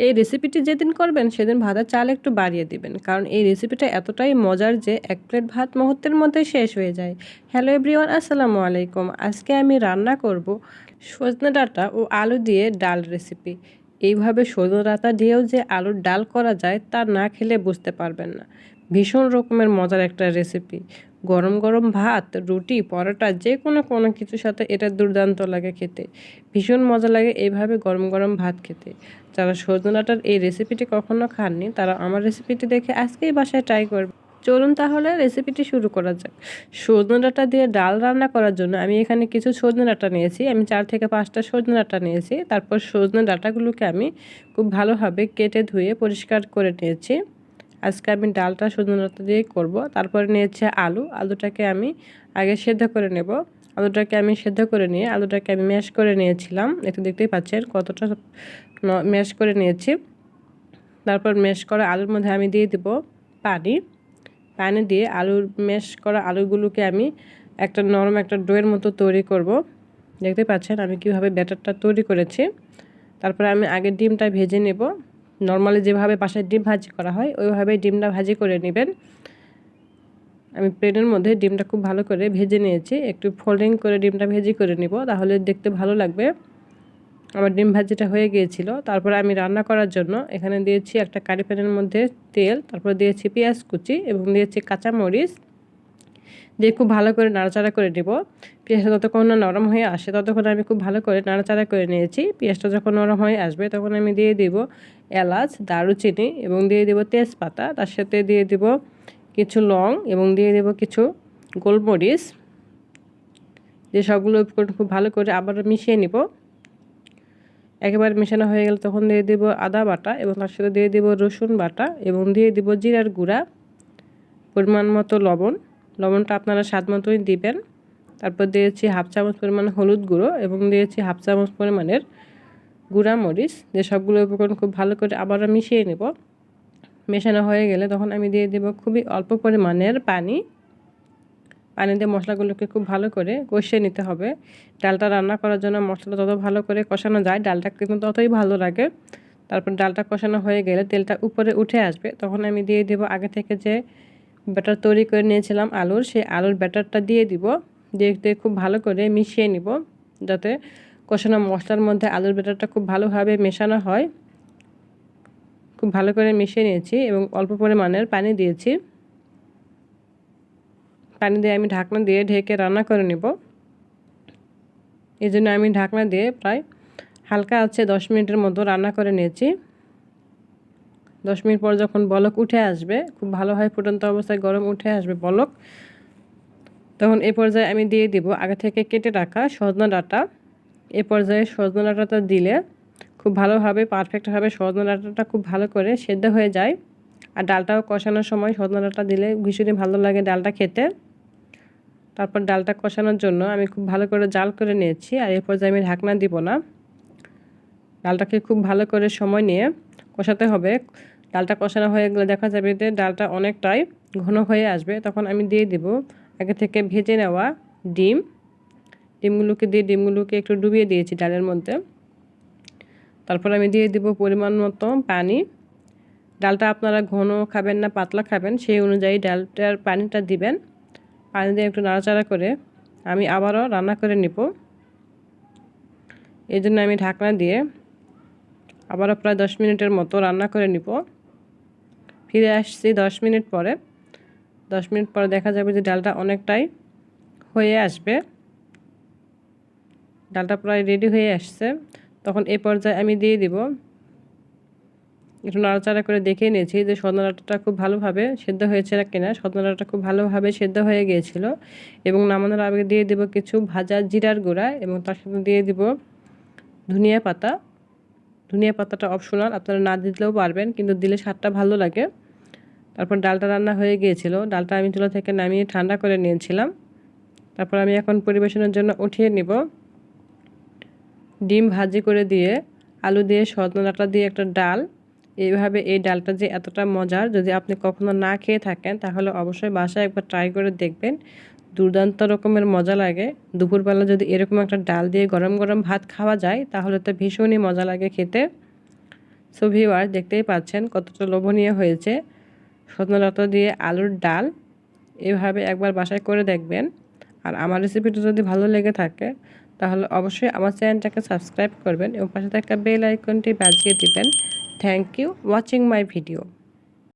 এই রেসিপিটি যেদিন করবেন সেদিন ভাতের চাল একটু বাড়িয়ে দিবেন, কারণ এই রেসিপিটা এতটাই মজার যে এক প্লেট ভাত মুহূর্তের মধ্যে শেষ হয়ে যায়। হ্যালো এভরিওয়ান, আসসালামু আলাইকুম। আজকে আমি রান্না করব সজনে ডাঁটা ও আলু দিয়ে ডাল রেসিপি। এইভাবে সজনে ডাঁটা দিয়েও যে আলুর ডাল করা যায় তা না খেলে বুঝতে পারবেন না। ভীষণ রকমের মজার একটা রেসিপি। গরম গরম ভাত, রুটি, পরোটা যে কোনো কিছুর সাথে এটা দুর্দান্ত লাগে খেতে। ভীষণ মজা লাগে এইভাবে গরম গরম ভাত খেতে। যারা সজনে ডাঁটার এই রেসিপিটি কখনো খাননি তারা আমার রেসিপিটি দেখে আজকেই বাসায় ট্রাই করবে। চলুন তাহলে রেসিপিটি শুরু করা যাক। সজনে ডাঁটা দিয়ে ডাল রান্না করার জন্য আমি এখানে কিছু সজনে ডাঁটা নিয়েছি। আমি 4 থেকে 5টা সজনে ডাঁটা নিয়েছি। তারপর সজনে ডাঁটাগুলোকে আমি খুব ভালোভাবে কেটে ধুয়ে পরিষ্কার করে নিয়েছি। আজকে আমি ডালটা সজনে ডাঁটা দিয়েই করব। তারপরে নিয়েছি আলুটাকে আমি আগে সেদ্ধ করে নেব। আলুটাকে আমি সেদ্ধ করে নিয়ে আলুটাকে আমি ম্যাশ করে নিয়েছিলাম। একটু দেখতেই পাচ্ছেন কতটা ম্যাশ করে নিয়েছি। তারপর ম্যাশ করা আলুর মধ্যে আমি দিয়ে দিব পানি দিয়ে আলুর ম্যাশ করা আলুগুলোকে আমি একটা নরম একটা ডোয়ের মতো তৈরি করব। দেখতে পাচ্ছেন আমি কিভাবে ব্যাটারটা তৈরি করেছি। তারপরে আমি আগে ডিমটা ভেজে নেব। নর্মালি যেভাবে বাসায় ডিম ভাজি করা হয় ওইভাবেই ডিমটা ভাজি করে নেবেন। আমি প্লেটের মধ্যে ডিমটা খুব ভালো করে ভেজে নিয়েছি। একটু ফোল্ডিং করে ডিমটা ভেজি করে নিব, তাহলে দেখতে ভালো লাগবে। আমার ডিম ভাজিটা হয়ে গিয়েছিল। তারপরে আমি রান্না করার জন্য এখানে দিয়েছি একটা কারি প্যানের মধ্যে তেল, তারপর দিয়েছি পেঁয়াজ কুচি এবং দিয়েছি কাঁচামরিচ দিয়ে খুব ভালো করে নাড়াচাড়া করে নেব। পেঁয়াজটা যতক্ষণ না নরম হয়ে আসে ততক্ষণ আমি খুব ভালো করে নাড়াচাড়া করে নিয়েছি। পেঁয়াজটা যখন নরম হয়ে আসবে তখন আমি দিয়ে দিব এলাচ, দারুচিনি এবং দিয়ে দিব তেজপাতা। তার সাথে দিয়ে দিব কিছু লং এবং দিয়ে দেব কিছু গোলমরিচ। দিয়ে সবগুলো খুব ভালো করে আবার মিশিয়ে নিব। একেবারে মেশানো হয়ে গেলে তখন দিয়ে দিব আদা বাটা এবং তার সাথে দিয়ে দিব রসুন বাটা এবং দিয়ে দিব জিরার গুঁড়া, পরিমাণ মতো লবণটা আপনারা স্বাদ মতোই দিবেন। তারপর দিয়েছি হাফ চামচ পরিমাণ হলুদ গুঁড়ো এবং দিয়েছি হাফ চামচ পরিমাণের গুঁড়া মরিচ। যে সবগুলো উপকরণ খুব ভালো করে আবারও মিশিয়ে নেব। মেশানো হয়ে গেলে তখন আমি দিয়ে দেব খুবই অল্প পরিমাণের পানি দিয়ে মশলাগুলোকে খুব ভালো করে কষিয়ে নিতে হবে। ডালটা রান্না করার জন্য মশলা যত ভালো করে কষানো যায় ডালটা কিন্তু ততই ভালো লাগে। তারপর ডালটা কষানো হয়ে গেলে তেলটা উপরে উঠে আসবে, তখন আমি দিয়ে দেব আগে থেকে যে ব্যাটার তৈরি করে নিয়েছিলাম সেই আলুর ব্যাটারটা দিয়ে দিব। দিয়ে খুব ভালো করে মিশিয়ে নিব, যাতে কষানো মশলার মধ্যে আলুর ব্যাটারটা খুব ভালোভাবে মেশানো হয়। খুব ভালো করে মিশিয়ে নিয়েছি এবং অল্প পরিমাণের পানি দিয়েছি। পানি দিয়ে আমি ঢাকনা দিয়ে ঢেকে রান্না করে নেব। এই জন্য আমি ঢাকনা দিয়ে প্রায় হালকা আছে 10 মিনিটের মতো রান্না করে নিয়েছি। 10 মিনিট পর যখন বলক উঠে আসবে, খুব ভালো হয় ফুটন্ত অবস্থায় গরম উঠে আসবে বলক, তখন এই পর্যায়ে আমি দিয়ে দিব আগে থেকে কেটে রাখা সজনে ডাঁটা। এই পর্যায়ে সজনে ডাঁটাটা দিলে খুব ভালোভাবে পারফেক্টভাবে সজনে ডাঁটাটা খুব ভালো করে সেদ্ধ হয়ে যায়। আর ডালটাও কষানোর সময় সজনে ডাঁটা দিলে ভীষণই ভালো লাগে ডালটা খেতে। তারপর ডালটা কষানোর জন্য আমি খুব ভালো করে জাল করে নিয়েছি। আর এই পর্যায়ে আমি ঢাকনা দিব না, ডালটাকে খুব ভালো করে সময় নিয়ে কষাতে হবে। ডালটা কষানো হয়ে গেলে দেখা যাবে যে ডালটা অনেকটাই ঘন হয়ে আসবে, তখন আমি দিয়ে দিব আগে থেকে ভেজে নেওয়া ডিমগুলোকে একটু ডুবিয়ে দিয়েছি ডালের মধ্যে। তারপর আমি দিয়ে দিব পরিমাণ মতো পানি। ডালটা আপনারা ঘন খাবেন না পাতলা খাবেন সেই অনুযায়ী ডালটার পানিটা দিবেন। পানি দিয়ে একটু নাড়াচাড়া করে আমি আবারও রান্না করে নিব। এই জন্য আমি ঢাকনা দিয়ে আবারও প্রায় 10 মিনিটের মতো রান্না করে নিব। ফিরে আসছি 10 মিনিট পরে। 10 মিনিট পরে দেখা যাবে যে ডালটা অনেকটাই হয়ে আসবে, ডালটা প্রায় রেডি হয়ে আসছে। তখন এই পর্যায়ে আমি দিয়ে দিব, একটু নাড়াচাড়া করে দেখে নিয়েছি যে সজনে ডাঁটাটা খুব ভালোভাবে সেদ্ধ হয়েছে না কিনা। সজনে ডাঁটাটা খুব ভালোভাবে সেদ্ধ হয়ে গিয়েছিল। এবং নামানোর আগে দিয়ে দিব কিছু ভাজা জিরার গুঁড়া এবং তার সাথে দিয়ে দিব ধনিয়া পাতাটা অপশনাল, আপনারা না দিলেও পারবেন, কিন্তু দিলে স্বাদটা ভালো লাগে। তারপর ডালটা রান্না হয়ে গিয়েছিল, ডালটা আমি চুলা থেকে নামিয়ে ঠান্ডা করে নিয়েছিলাম। তারপর আমি এখন পরিবেশনের জন্য উঠিয়ে নিব। ডিম ভাজি করে দিয়ে আলু দিয়ে সজনে ডাঁটা দিয়ে একটা ডাল, এইভাবে এই ডালটা যে এতটা মজার, যদি আপনি কখনো না খেয়ে থাকেন তাহলে অবশ্যই বাসায় একবার ট্রাই করে দেখবেন। দুর্দান্ত রকমের মজা লাগে। দুপুরবেলা যদি এরকম একটা ডাল দিয়ে গরম গরম ভাত খাওয়া যায় তাহলে তো ভীষণই মজা লাগে খেতে। সো ভিউয়ার দেখতেই পাচ্ছেন কতটা লোভনীয় হয়েছে সজনে ডাঁটা দিয়ে আলুর ডাল। এভাবে একবার বাসায় করে দেখবেন। আর আমার রেসিপিটা যদি ভালো লেগে থাকে তাহলে অবশ্যই আমার চ্যানেলটাকে সাবস্ক্রাইব করবেন এবং পাশে থাকা বেল আইকনটি বাজিয়ে দিবেন। Thank you watching my video.